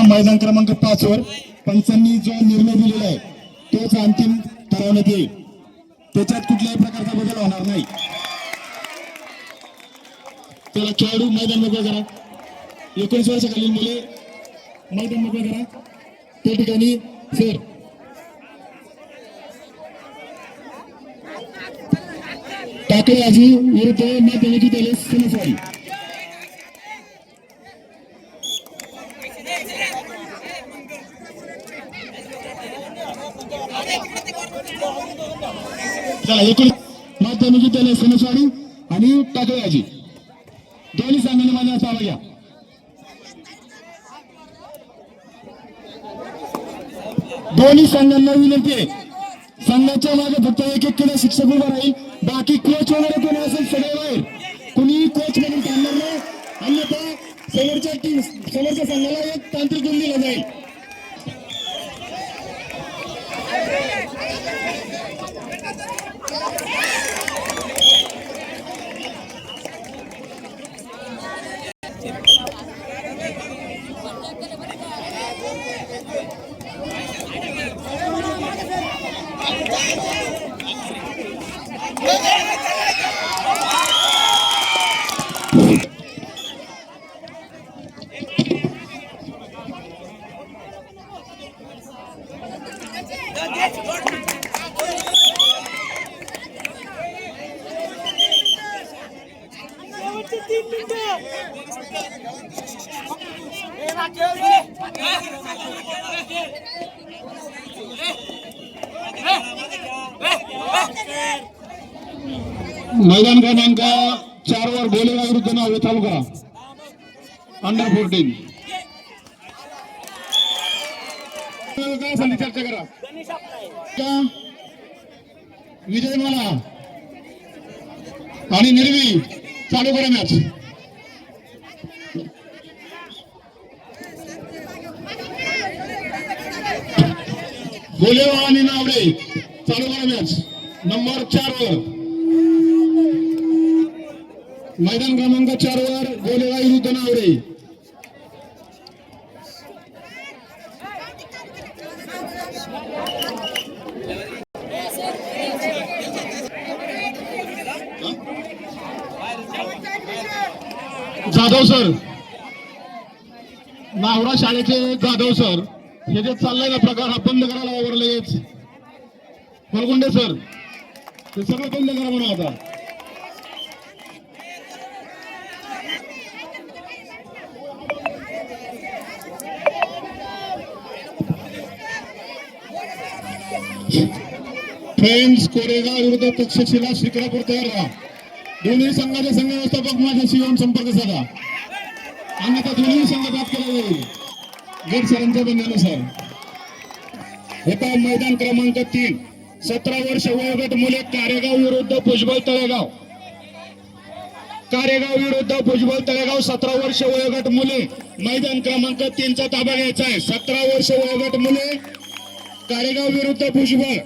मैदान क्रमांक 5 वर पंचांनी जो निर्णय दिलेला आहे तोच अंतिम ठरवण्यात येईल, त्याच्यात कुठल्याही प्रकारचा बदल होणार नाही. त्याला खेळाडू मैदान मोकळं करा. 19 वर्षाखालील मुले मैदान मोकळं करा. त्या ठिकाणी सर टाकळेबाजी विरुद्ध माध्यमिक विद्यालय सणसवाडी. चला एकूण माध्यमिक विद्यालय सणसवाडी आणि टाकळेबाजी दोन्ही संघांनी मैदानात सावा घ्या. दोन्ही संघांना विनंती आहे, संघाच्या मागे फक्त एक एक किलो शिक्षक उभा राहील. बाकी कोच वगैरे कोणी असेल सगळे बाहेर, कुणी कोच म्हणून थांबणार नाही, अन्यथा समोरच्या संघाला एक तांत्रिक गुण दिला जाईल. मैदान क्रमांक 4 वर गोलेगाव विरुद्ध नाव चालू करा. अंडर 14 काय असेल चर्चा करा. विजयमाला आणि निर्वी चालू करा मॅच. गोलेगाव आणि नावडे चालू करा मॅच नंबर 4 वर. मैदान क्रमांक 4 वर गोलेगाव विरुद्ध नावडे. जाधव सर, नावडा शाळेचे जाधव सर, हे जे चाललाय ना प्रकार हा बंद करायला वावर लगेच. फलगुंडे सर ते सगळं बंद करा म्हणून आता. फ्रेंड्स कोरेगाव विरुद्ध तक्षशिला शिक्रापूर तयार राहा. दोन्ही संघाचे संघ व्यवस्थापक माझ्याशी येऊन संपर्क साधा, अन्यथा दोन्ही संघ बाद केला जाईल गट सरांच्या बंधनानुसार. होता मैदान क्रमांक 3 17 वर्ष वयोगट मुले कारेगाव विरुद्ध भुजबळ तळेगाव. कारेगाव विरुद्ध भुजबळ तळेगाव 17 वर्ष वयोगट मुले. मैदान क्रमांक 3 चा ताबा घ्यायचा आहे. 17 वर्ष वयोगट मुले कारेगाव विरुद्ध भुजबळ.